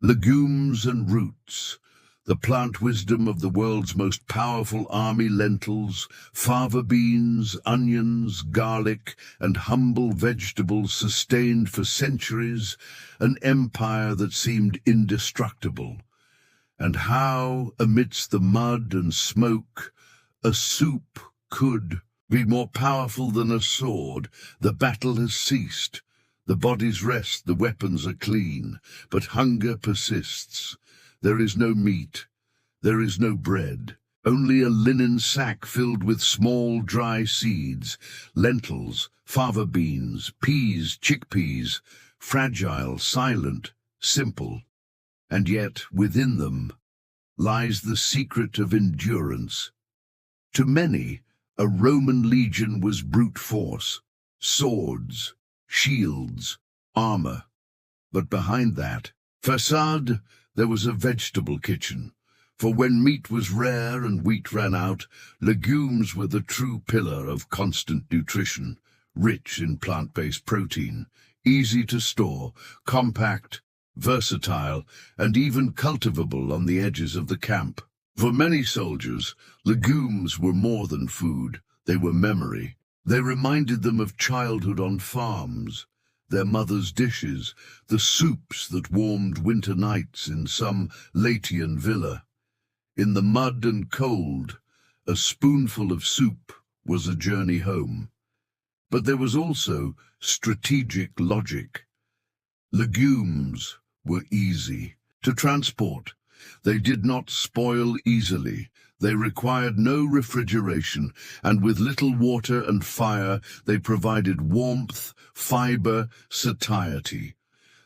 Legumes and roots, the plant wisdom of the world's most powerful army. Lentils, fava beans, onions, garlic, and humble vegetables sustained for centuries an empire that seemed indestructible. And how, amidst the mud and smoke, a soup could be more powerful than a sword. The battle has ceased. The bodies rest, the weapons are clean, but hunger persists. There is no meat, there is no bread, only a linen sack filled with small dry seeds, lentils, fava beans, peas, chickpeas, fragile, silent, simple. And yet, within them, lies the secret of endurance. To many, a Roman legion was brute force, swords, shields, armor. But behind that facade, there was a vegetable kitchen. For when meat was rare and wheat ran out, legumes were the true pillar of constant nutrition, rich in plant-based protein, easy to store, compact, versatile, and even cultivable on the edges of the camp. For many soldiers, legumes were more than food, they were memory. They reminded them of childhood on farms, their mothers' dishes, the soups that warmed winter nights in some Latian villa. In the mud and cold, a spoonful of soup was a journey home. But there was also strategic logic. Legumes were easy to transport. They did not spoil easily. They required no refrigeration, and with little water and fire, they provided warmth, fiber, satiety.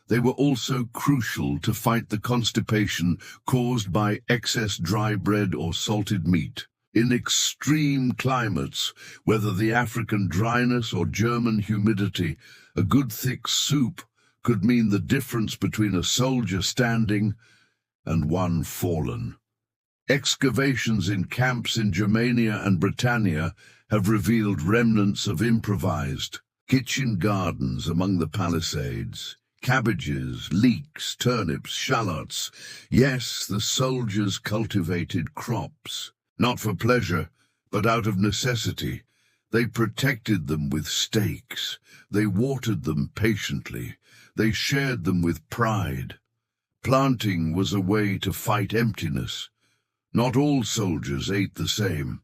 They were also crucial to fight the constipation caused by excess dry bread or salted meat. In extreme climates, whether the African dryness or German humidity, a good thick soup could mean the difference between a soldier standing and one fallen. Excavations in camps in Germania and Britannia have revealed remnants of improvised kitchen gardens among the palisades. Cabbages, leeks, turnips, shallots. Yes, the soldiers cultivated crops, not for pleasure, but out of necessity. They protected them with stakes. They watered them patiently. They shared them with pride. Planting was a way to fight emptiness. Not all soldiers ate the same,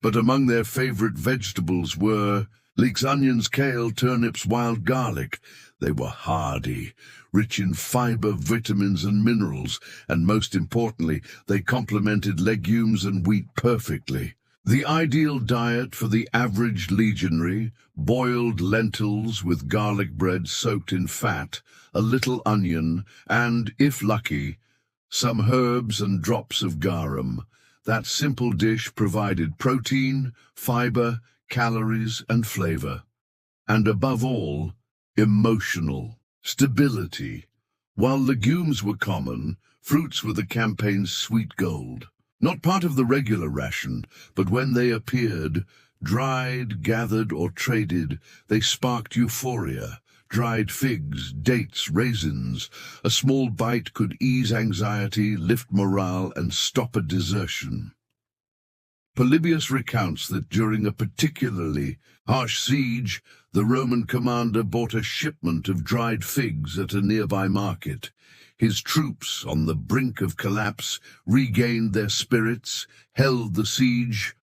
but among their favorite vegetables were leeks, onions, kale, turnips, wild garlic. They were hardy, rich in fiber, vitamins, and minerals, and most importantly, they complemented legumes and wheat perfectly. The ideal diet for the average legionary: boiled lentils with garlic bread soaked in fat, a little onion, and, if lucky, some herbs and drops of garum. That simple dish provided protein, fiber, calories, and flavor. And above all, emotional stability. While legumes were common, fruits were the campaign's sweet gold. Not part of the regular ration, but when they appeared, dried, gathered, or traded, they sparked euphoria. Dried figs, dates, raisins. A small bite could ease anxiety, lift morale, and stop a desertion. Polybius recounts that during a particularly harsh siege, the Roman commander bought a shipment of dried figs at a nearby market. His troops, on the brink of collapse, regained their spirits, held the siege,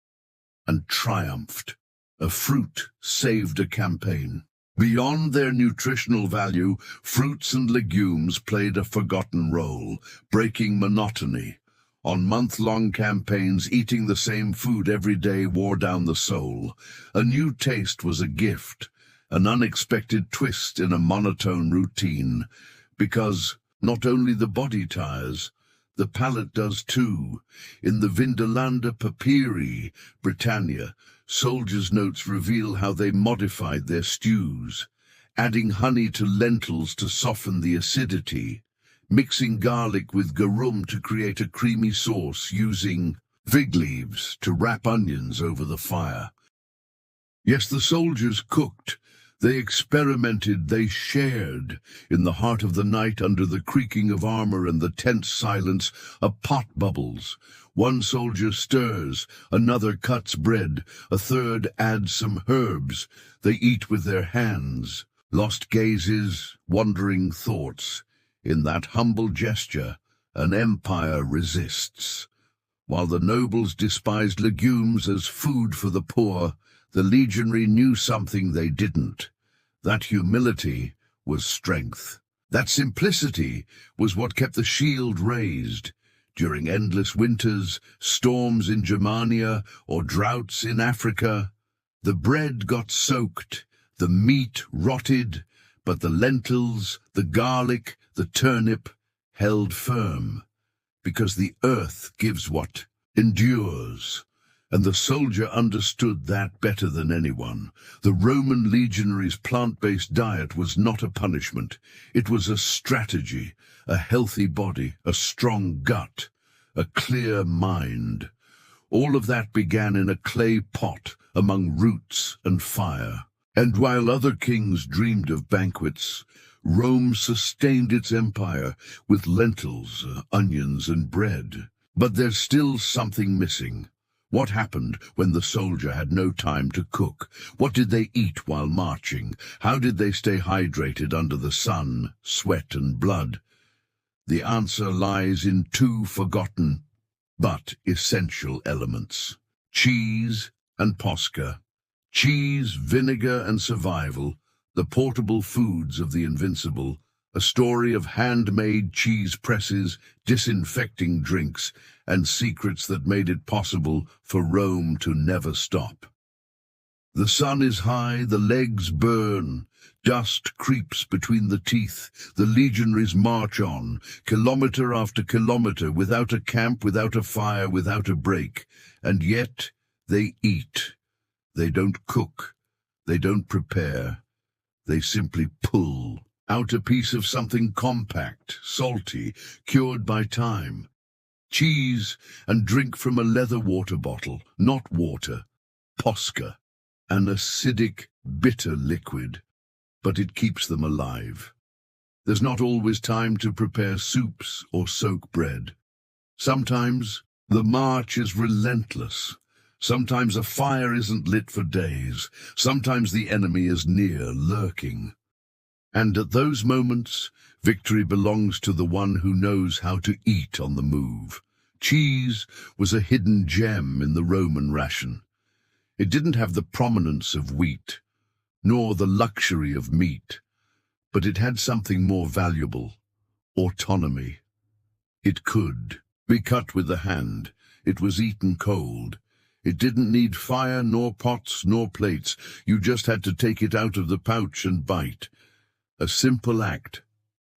and triumphed. A fruit saved a campaign. Beyond their nutritional value, fruits and legumes played a forgotten role, breaking monotony. On month-long campaigns, eating the same food every day wore down the soul. A new taste was a gift, an unexpected twist in a monotone routine, because not only the body tires, the palate does too. In the Vindolanda Papyri, Britannia, soldiers' notes reveal how they modified their stews, adding honey to lentils to soften the acidity, mixing garlic with garum to create a creamy sauce, using fig leaves to wrap onions over the fire. Yes, the soldiers cooked, They experimented, they shared. In the heart of the night, under the creaking of armor and the tense silence, a pot bubbles. One soldier stirs, another cuts bread, a third adds some herbs. They eat with their hands. Lost gazes, wandering thoughts. In that humble gesture, an empire resists. While the nobles despised legumes as food for the poor, the legionary knew something they didn't. That humility was strength. That simplicity was what kept the shield raised. During endless winters, storms in Germania, or droughts in Africa, the bread got soaked, the meat rotted, but the lentils, the garlic, the turnip held firm. Because the earth gives what endures. And the soldier understood that better than anyone. The Roman legionaries' plant-based diet was not a punishment. It was a strategy, a healthy body, a strong gut, a clear mind. All of that began in a clay pot among roots and fire. And while other kings dreamed of banquets, Rome sustained its empire with lentils, onions, and bread. But there's still something missing. What happened when the soldier had no time to cook? What did they eat while marching? How did they stay hydrated under the sun, sweat, and blood? The answer lies in two forgotten but essential elements: cheese and posca. Cheese, vinegar, and survival, the portable foods of the invincible, a story of handmade cheese presses, disinfecting drinks, and secrets that made it possible for Rome to never stop. The sun is high, the legs burn, dust creeps between the teeth, the legionaries march on, kilometre after kilometre, without a camp, without a fire, without a break, and yet they eat. They don't cook, they don't prepare, they simply pull out a piece of something compact, salty, cured by time. Cheese, and drink from a leather water bottle, not water, posca, an acidic, bitter liquid, but it keeps them alive. There's not always time to prepare soups or soak bread. Sometimes the march is relentless. Sometimes a fire isn't lit for days. Sometimes the enemy is near, lurking. And at those moments, victory belongs to the one who knows how to eat on the move. Cheese was a hidden gem in the Roman ration. It didn't have the prominence of wheat, nor the luxury of meat, but it had something more valuable: autonomy. It could be cut with the hand. It was eaten cold. It didn't need fire, nor pots, nor plates. You just had to take it out of the pouch and bite. A simple act,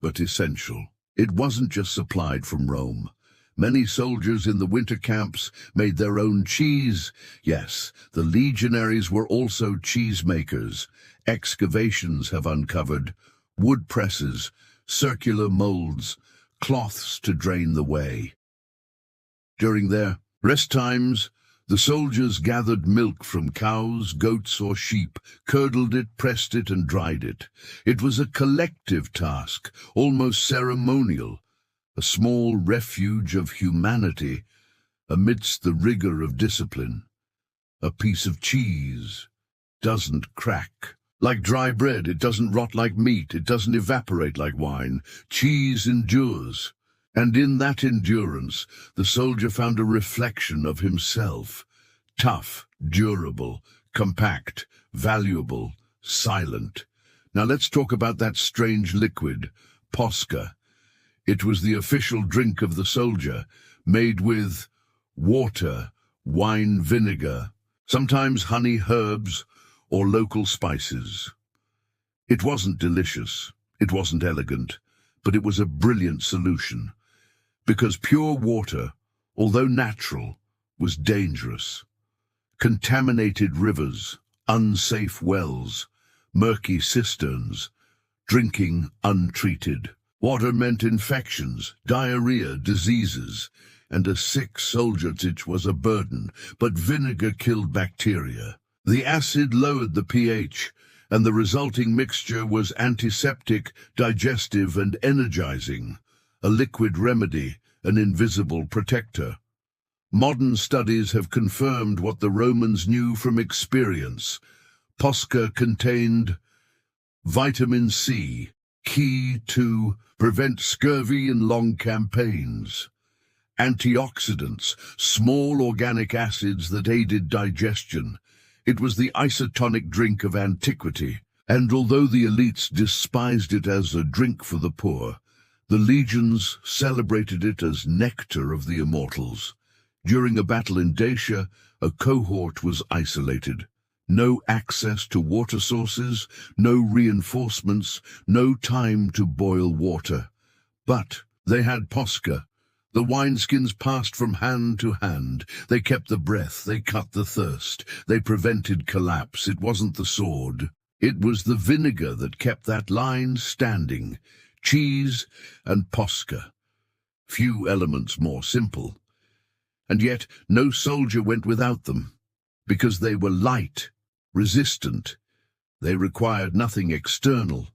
but essential. It wasn't just supplied from Rome. Many soldiers in the winter camps made their own cheese. Yes, the legionaries were also cheesemakers. Excavations have uncovered wood presses, circular molds, cloths to drain the whey. During their rest times, the soldiers gathered milk from cows, goats, or sheep, curdled it, pressed it, and dried it. It was a collective task, almost ceremonial, a small refuge of humanity amidst the rigor of discipline. A piece of cheese doesn't crack like dry bread. It doesn't rot like meat. It doesn't evaporate like wine. Cheese endures. And in that endurance, the soldier found a reflection of himself. Tough, durable, compact, valuable, silent. Now let's talk about that strange liquid, posca. It was the official drink of the soldier, made with water, wine vinegar, sometimes honey, herbs, or local spices. It wasn't delicious, it wasn't elegant, but it was a brilliant solution. Because pure water, although natural, was dangerous. Contaminated rivers, unsafe wells, murky cisterns, drinking untreated. Water meant infections, diarrhea, diseases, and a sick soldier was a burden, but vinegar killed bacteria. The acid lowered the pH, and the resulting mixture was antiseptic, digestive, and energizing, a liquid remedy, an invisible protector. Modern studies have confirmed what the Romans knew from experience. Posca contained vitamin C, key to prevent scurvy in long campaigns. Antioxidants, small organic acids that aided digestion. It was the isotonic drink of antiquity, and although the elites despised it as a drink for the poor, the legions celebrated it as nectar of the immortals. During a battle in Dacia, a cohort was isolated. No access to water sources, no reinforcements, no time to boil water. But they had posca. The wineskins passed from hand to hand. They kept the breath, they cut the thirst, they prevented collapse. It wasn't the sword. It was the vinegar that kept that line standing. Cheese and posca. Few elements more simple. And yet no soldier went without them, because they were light, resistant. They required nothing external,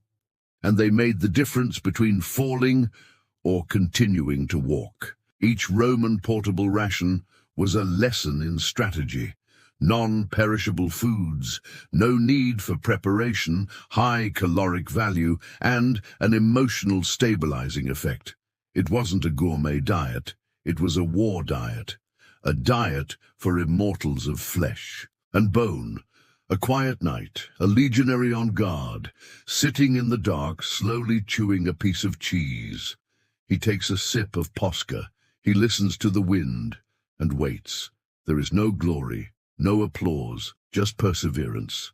and they made the difference between falling or continuing to walk. Each Roman portable ration was a lesson in strategy. Non-perishable foods, no need for preparation, high caloric value, and an emotional stabilizing effect. It wasn't a gourmet diet, it was a war diet. A diet for immortals of flesh and bone. A quiet night, a legionary on guard, sitting in the dark, slowly chewing a piece of cheese. He takes a sip of posca. He listens to the wind and waits. There is no glory, no applause, just perseverance.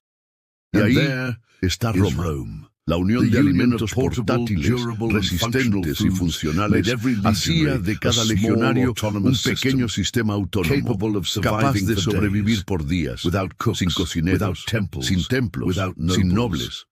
And there está Rome. La unión de alimentos portátiles, resistentes y funcionales hacía de cada legionario un pequeño sistema autónomo, capaz de sobrevivir por días, sin cocineros, sin templos, sin nobles.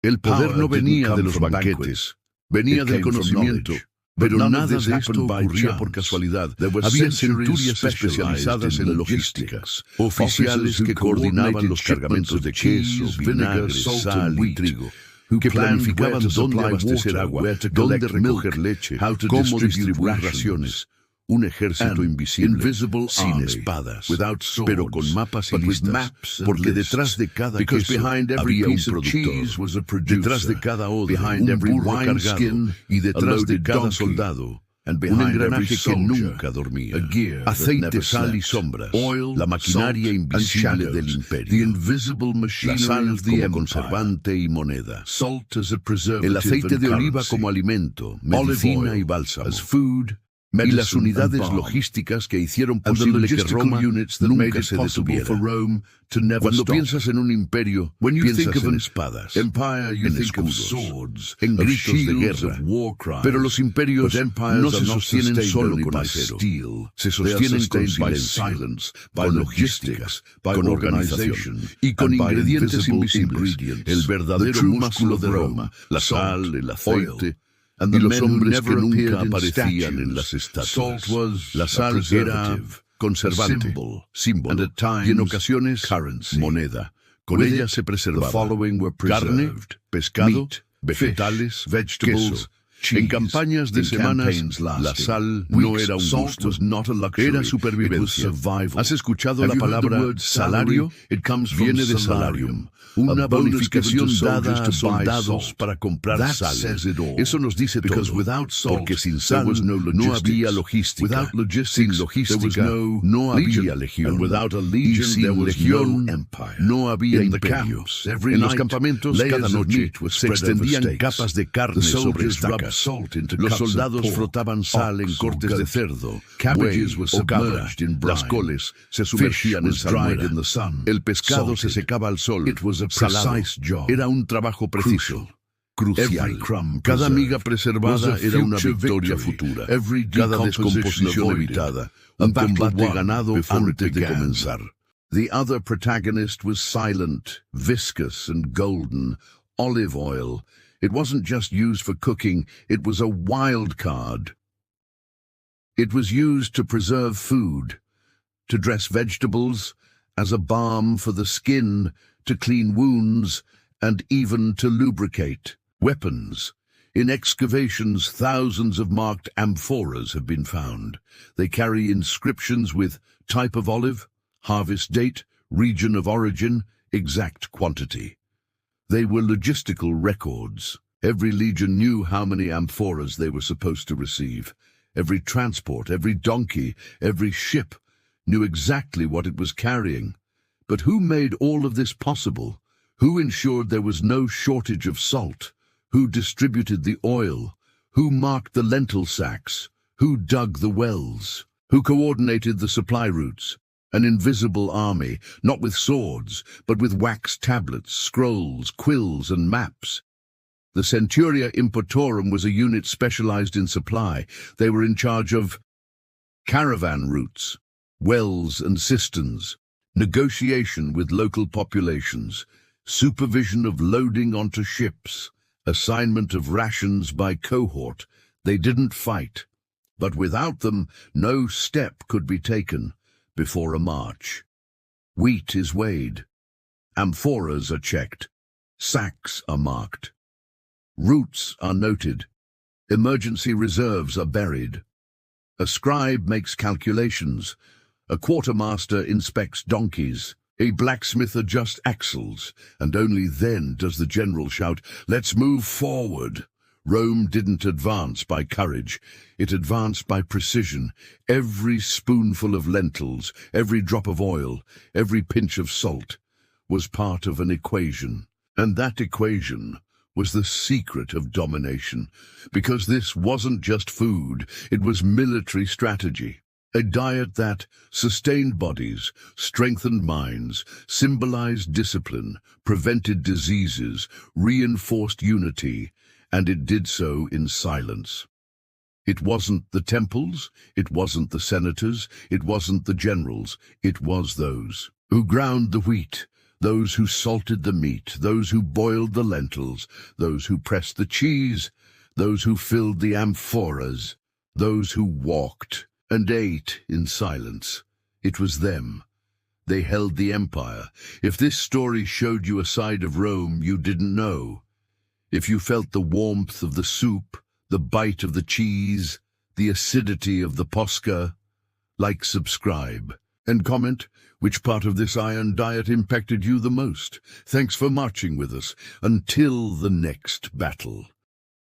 El poder no venía de los banquetes, venía del conocimiento. Pero nada de esto ocurría por casualidad. Había centurias especializadas en logística, oficiales que coordinaban los cargamentos de queso, vinagre, sal y trigo, que planificaban dónde abastecer agua, dónde recoger leche, cómo distribuir raciones. Un ejército invisible, sin espadas, pero con mapas y listas, porque detrás de cada queso había un productor, detrás de cada odre un burro cargado, y detrás de cada soldado un engranaje que nunca dormía. Aceite, sal y sombras, la maquinaria invisible del imperio. La sal como conservante y moneda. El aceite de oliva como alimento, medicina y bálsamo. Y las unidades logísticas que hicieron posible que Roma nunca se detuviera. Cuando piensas en un imperio, piensas en espadas, en escudos, en gritos de guerra. Pero los imperios no se sostienen solo con acero, se sostienen con silencio, con logísticas, con organización y con ingredientes invisibles. El verdadero músculo de Roma, la sal, el aceite, y los hombres que nunca aparecían en las estatuas. La sal era conservante, símbolo, y en ocasiones moneda. Con ella se preservaba carne, pescado, vegetales, queso. En campañas de semanas, la sal no era un gusto, era supervivencia. ¿Has escuchado la palabra salario? Viene de salarium, una bonificación dada a soldados para comprar sal. Eso nos dice todo, porque sin sal no había logística, sin logística no había legión, y sin legión no había imperio. En los campamentos cada noche se extendían capas de carne sobre estacas. Los soldados frotaban sal en cortes de cerdo, buey o cabra. Las coles se sumergían en salmuera. El pescado se secaba al sol, salado. Era un trabajo preciso, crucial. Cada miga preservada era una victoria futura. Cada descomposición evitada, un combate ganado antes de comenzar. The other protagonist was silent, viscous and golden, olive oil. It wasn't just used for cooking, it was a wild card. It was used to preserve food, to dress vegetables, as a balm for the skin, to clean wounds, and even to lubricate. Weapons. In excavations, thousands of marked amphoras have been found. They carry inscriptions with type of olive, harvest date, region of origin, exact quantity. They were logistical records. Every legion knew how many amphoras they were supposed to receive. Every transport, every donkey, every ship knew exactly what it was carrying. But who made all of this possible? Who ensured there was no shortage of salt? Who distributed the oil? Who marked the lentil sacks? Who dug the wells? Who coordinated the supply routes? An invisible army, not with swords, but with wax tablets, scrolls, quills, and maps. The Centuria Importorum was a unit specialized in supply. They were in charge of caravan routes, wells and cisterns, negotiation with local populations, supervision of loading onto ships, assignment of rations by cohort. They didn't fight, but without them, no step could be taken before a march. Wheat is weighed. Amphoras are checked. Sacks are marked. Routes are noted. Emergency reserves are buried. A scribe makes calculations. A quartermaster inspects donkeys. A blacksmith adjusts axles, and only then does the general shout, "Let's move forward." Rome didn't advance by courage, it advanced by precision. Every spoonful of lentils, every drop of oil, every pinch of salt was part of an equation. And that equation was the secret of domination, because this wasn't just food, it was military strategy. A diet that sustained bodies, strengthened minds, symbolized discipline, prevented diseases, reinforced unity, and it did so in silence. It wasn't the temples, it wasn't the senators, it wasn't the generals, it was those who ground the wheat, those who salted the meat, those who boiled the lentils, those who pressed the cheese, those who filled the amphoras, those who walked and ate in silence. It was them. They held the empire. If this story showed you a side of Rome you didn't know, if you felt the warmth of the soup, the bite of the cheese, the acidity of the posca, like, subscribe, and comment which part of this iron diet impacted you the most. Thanks for marching with us. Until the next battle.